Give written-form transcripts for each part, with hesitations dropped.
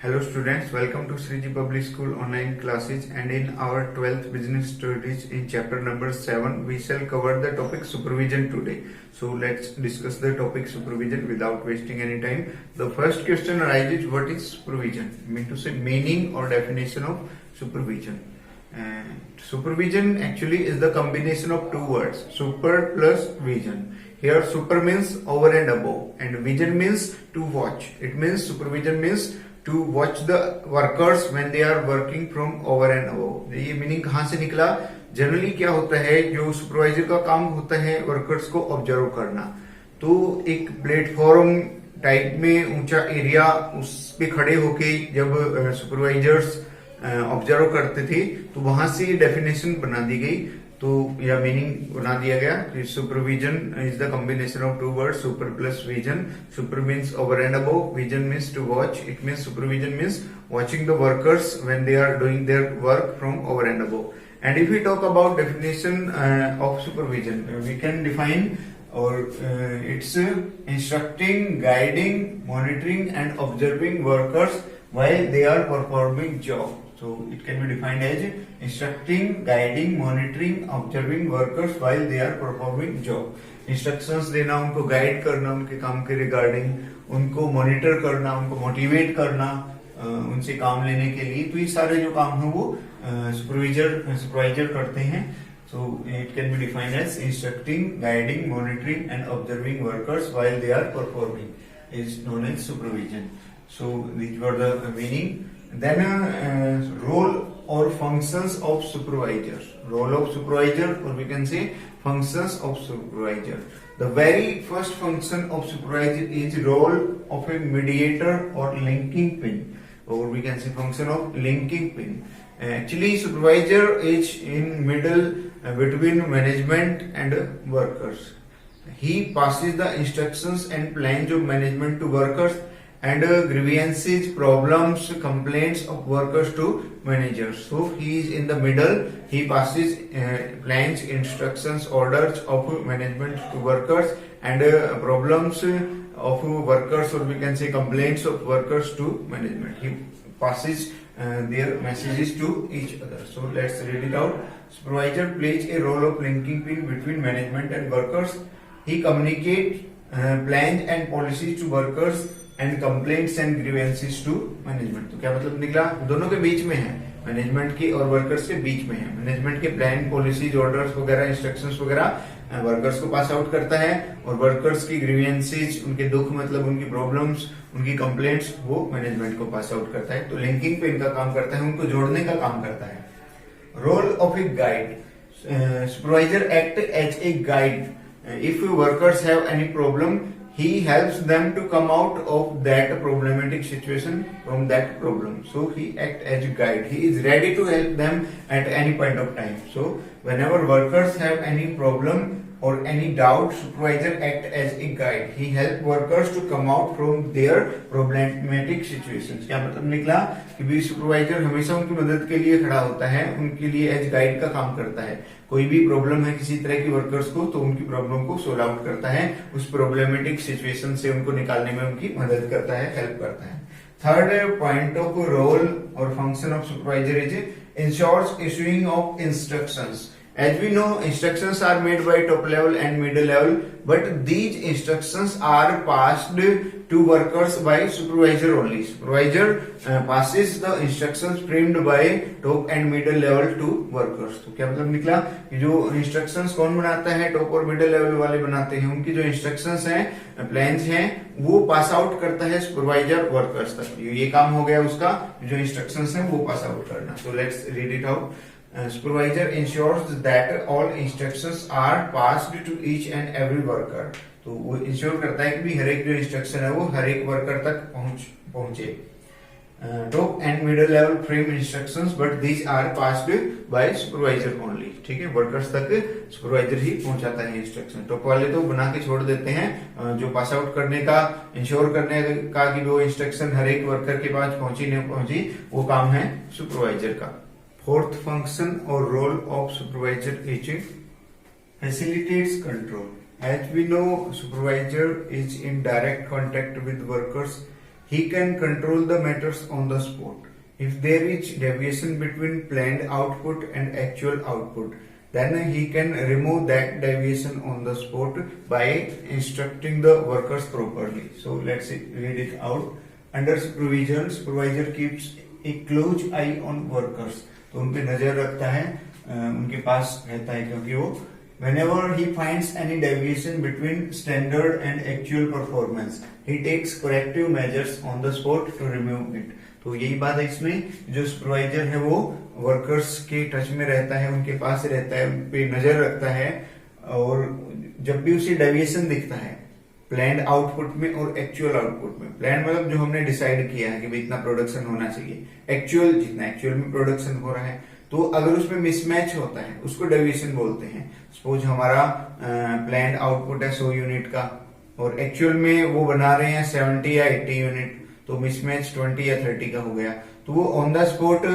Hello students, welcome to Sriji Public School online classes, and in our 12th business studies in chapter number 7 we shall cover the topic supervision today. So let's discuss the topic supervision without wasting any time. The first question arises, what is supervision? I mean to say meaning or definition of supervision. Supervision actually is the combination of two words, super plus vision. Here super means over and above and vision means to watch. It means supervision means to watch the workers when they are working from over and above. ये meaning कहाँ से निकला? Generally क्या होता है, जो supervisor का काम होता है वर्कर्स को ऑब्जर्व करना, तो एक प्लेटफॉर्म टाइप में ऊंचा एरिया उस पे खड़े होके जब सुपरवाइजर्स ऑब्जर्व करते थे तो वहां से डेफिनेशन बना दी गई, तो यह मीनिंग बना दिया गया। Supervision is the combination of two word, super plus vision. Super means over and above, vision means to watch. It means supervision means watching the workers when they are doing their work from over and above. And if we talk about definition of supervision, we can define or it's instructing, guiding, monitoring and observing workers while they are performing job. So it can be defined as instructing, guiding, monitoring, observing workers while they are performing job. Instructions देना, उनको guide करना उनके काम के regarding, उनको monitor करना, उनको motivate करना उनसे काम लेने के लिए, तो ये सारे जो काम है वो सुपरवाइजर करते हैं. So it can be defined as instructing, guiding, monitoring and observing workers while they are performing is known as supervision. So these were the meaning. Then role or functions of supervisor. Role of supervisor, or we can say functions of supervisor. The very first function of supervisor is role of a mediator or linking pin, or we can say function of linking pin. Actually supervisor is in middle between management and workers. He passes the instructions and plans of management to workers and grievances, problems, complaints of workers to managers. So he is in the middle. He passes plans, instructions, orders of management to workers and problems of workers, or we can say complaints of workers to management. He passes their messages to each other. So let's read it out. Supervisor plays a role of linking pin between management and workers. He communicates plans and policies to workers and complaints and grievances to management. तो क्या मतलब निकला? दोनों के बीच में है, management के और वर्कर्स के बीच में है. मैनेजमेंट के प्लान, पॉलिसीज, ऑर्डर्स वगैरह, इंस्ट्रक्शंस वगैरह वर्कर्स को पास आउट करता है, और वर्कर्स की ग्रीवेंसेज, उनके दुख मतलब उनकी प्रॉब्लम्स, उनकी कंप्लेंट्स, वो मैनेजमेंट को पास आउट करता है. तो लिंकिंग पे इनका काम करता है, उनको जोड़ने का काम करता है. Role of a guide. Supervisor act as a guide. If workers have any problem, he helps them to come out of that problematic situation, from that problem. So he acts as a guide. He is ready to help them at any point of time. So whenever workers have any problem or any doubt, supervisor acts as a guide. He helps workers to come out from their problematic situations. क्या मतलब निकला कि भी supervisor हमेशा उनकी मदद के लिए खड़ा होता है, उनके लिए एज गाइड का काम करता है. कोई भी प्रॉब्लम है किसी तरह की वर्कर्स को, तो उनकी प्रॉब्लम को सोल्व आउट करता है, उस प्रॉब्लमेटिक सिचुएशन से उनको निकालने में उनकी मदद करता है, हेल्प करता है. थर्ड पॉइंट ऑफ रोल और function of supervisor is ensures issuing of instructions. As we know, instructions are made by top level and middle level, but these instructions are passed to workers by supervisor only. Supervisor passes the instructions framed by top and middle level to workers. तो क्या मतलब निकला कि जो instructions कौन बनाता है? Top और मिडिल लेवल वाले बनाते हैं. उनकी जो instructions हैं, प्लान्स हैं, वो पास आउट करता है सुपरवाइजर वर्कर्स तक. ये काम हो गया उसका, जो इंस्ट्रक्शंस हैं वो पास आउट करना. So let's read it out. Supervisor ensures that all instructions are passed to each and every worker. तो वो इंश्योर करता है कि भी हर एक जो इंस्ट्रक्शन है वो हर एक वर्कर तक पहुंचे. Top and middle level frame instructions, but these are passed by supervisor only. ठीक है, वर्कर्स तक सुपरवाइजर ही पहुंचाता है इंस्ट्रक्शन. टॉप वाले तो बना के छोड़ देते हैं, जो पास आउट करने का, इंश्योर करने का कि वो इंस्ट्रक्शन हर एक वर्कर के पास पहुंची नहीं पहुंची, वो काम है सुपरवाइजर का. Fourth function or role of supervisor is facilitates control. As we know, supervisor is in direct contact with workers. he can control the matters on the spot. If there is deviation between planned output and actual output, then he can remove that deviation on the spot by instructing the workers properly. So let's read it out. Under supervision, supervisor keeps a close eye on workers. तो उन पे नजर रखता है, उनके पास रहता है, क्योंकि वो whenever he finds any deviation between standard and actual performance, he takes corrective measures on the spot to remove it. तो यही बात है, इसमें जो सुपरवाइजर है वो वर्कर्स के टच में रहता है, उनके पास रहता है, उन पे नजर रखता है, और जब भी उसे डेविएशन दिखता है प्लान्ड आउटपुट में और एक्चुअल आउटपुट में, प्लान मतलब जो हमने डिसाइड किया है कि भाई इतना प्रोडक्शन होना चाहिए, एक्चुअल जितना एक्चुअल में प्रोडक्शन हो रहा है, तो अगर उसमें मिसमैच होता है उसको डेविएशन बोलते हैं. सपोज हमारा प्लान्ड आउटपुट है 100 यूनिट का और एक्चुअल में वो बना रहे हैं 70 या 80 यूनिट, तो मिसमैच 20 या 30 का हो गया, तो वो ऑन द स्पॉट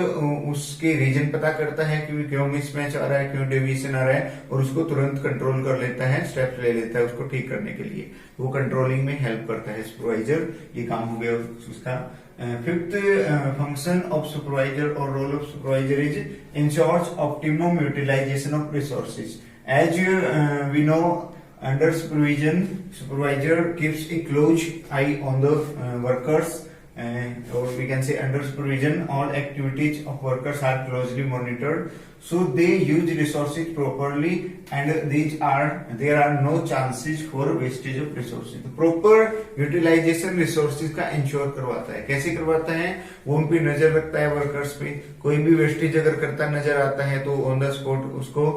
उसके रीजन पता करता है कि क्यों मिसमैच आ रहा है, क्यों डेविएशन आ रहा है, और उसको तुरंत कंट्रोल कर लेता है, स्टेप्स ले लेता है उसको ठीक करने के लिए. वो कंट्रोलिंग में हेल्प करता है सुपरवाइजर. ये काम हो गया उसका. फिफ्थ फंक्शन ऑफ सुपरवाइजर और role of supervisor is ensures optimum utilisation of resources. As we know, under supervision, supervisor keeps a close eye on the workers, or we can say under supervision all activities of workers are closely monitored, so they use resources properly and there are no chances for wastage of resources. तो proper utilization resources का ensure करवाता है. कैसे करवाता है? वो उन पे नजर रखता है, वर्कर्स पे. कोई भी वेस्टेज अगर करता नजर आता है तो ऑन द स्पॉट उसको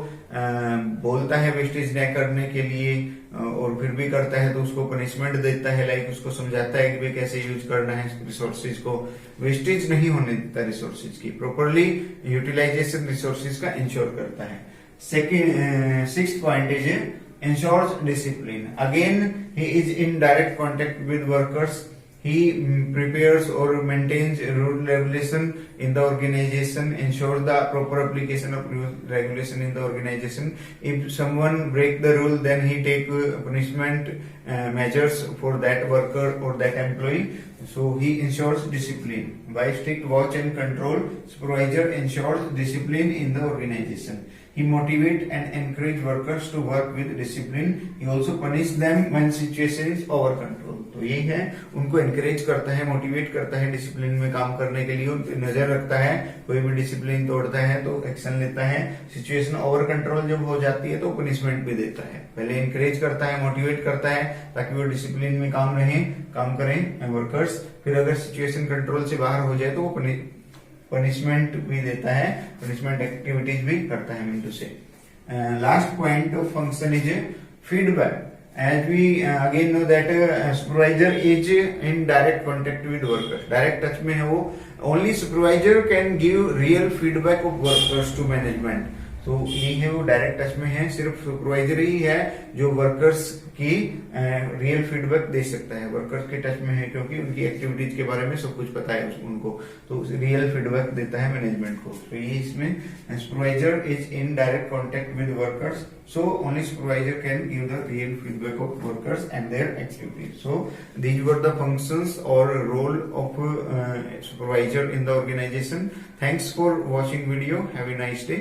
बोलता है वेस्टेज न करने के लिए, और फिर भी करता है तो उसको पनिशमेंट देता है, लाइक उसको समझाता है कि भाई कैसे यूज करना है रिसोर्सेज को. वेस्टेज नहीं होने देता रिसोर्सेज की, प्रॉपरली यूटिलाइजेशन रिसोर्सेज का इंश्योर करता है. Second, sixth point is ensures discipline. Again he is in direct contact with workers. He prepares or maintains rule regulation in the organization, ensures the proper application of rule regulation in the organization. If someone break the rule, then he take punishment measures for that worker or that employee. So he ensures discipline. By strict watch and control, supervisor ensures discipline in the organization. He motivate and encourage workers to work with discipline. He also punish them when situation is over control. तो यही है, उनको encourage करता है, motivate करता है discipline में काम करने के लिए, उन पर नजर रखता है, कोई भी डिसिप्लिन तोड़ता है तो एक्शन लेता है, सिचुएशन ओवर कंट्रोल जब हो जाती है तो पनिशमेंट भी देता है. पहले एनकरेज करता है, मोटिवेट करता है ताकि वो डिसिप्लिन में काम करें वर्कर्स. फिर अगर सिचुएशन कंट्रोल से बाहर हो जाए तो वो पनिशमेंट भी देता है, पनिशमेंट एक्टिविटीज भी करता है मीन टू से. Last point of function is feedback. As we again know that supervisor is in direct contact with workers, direct touch में है वो. Only supervisor can give real feedback of workers to management. तो यही है, वो direct touch में है, सिर्फ सुपरवाइजर ही है जो वर्कर्स की रियल फीडबैक दे सकता है. वर्कर्स के टच में है क्योंकि उनकी एक्टिविटीज के बारे में सब कुछ पता है उनको, तो रियल फीडबैक देता है मैनेजमेंट को. तो ये इसमें supervisor is in direct contact with workers, so only supervisor can give the real feedback of workers and their activities. So these were the functions or role of supervisor in the organization. Thanks for watching video. Have a nice day.